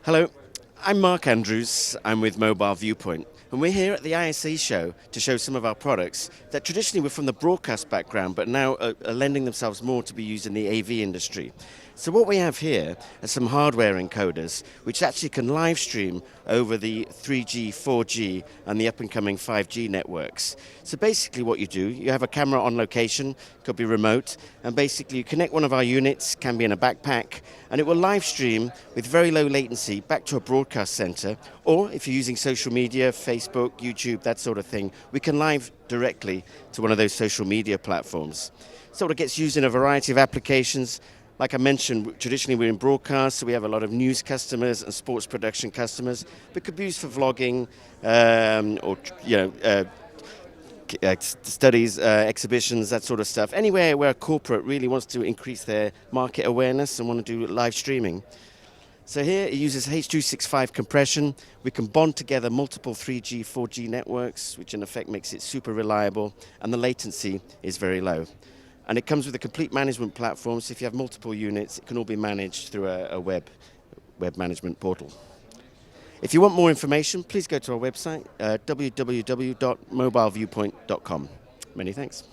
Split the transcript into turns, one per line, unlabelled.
Hello, I'm Mark Andrews. I'm with Mobile Viewpoint, and we're here at the ISE show to show some of our products that traditionally were from the broadcast background but now are lending themselves more to be used in the AV industry. So what we have here are some hardware encoders which actually can live stream over the 3G, 4G and the up and coming 5G networks. So basically what you do, you have a camera on location, could be remote, and basically you connect one of our units, can be in a backpack, and it will live stream with very low latency back to a broadcast center, or if you're using social media, Facebook, YouTube, that sort of thing, we can live directly to one of those social media platforms. So it gets used in a variety of applications. Like I mentioned, traditionally we're in broadcast, so we have a lot of news customers and sports production customers, but could be used for vlogging or studies, exhibitions, that sort of stuff. Anywhere where a corporate really wants to increase their market awareness and want to do live streaming. So here it uses H.265 compression. We can bond together multiple 3G, 4G networks, which in effect makes it super reliable, and the latency is very low. And it comes with a complete management platform, so if you have multiple units, it can all be managed through a web management portal. If you want more information, please go to our website, www.mobileviewpoint.com. Many thanks.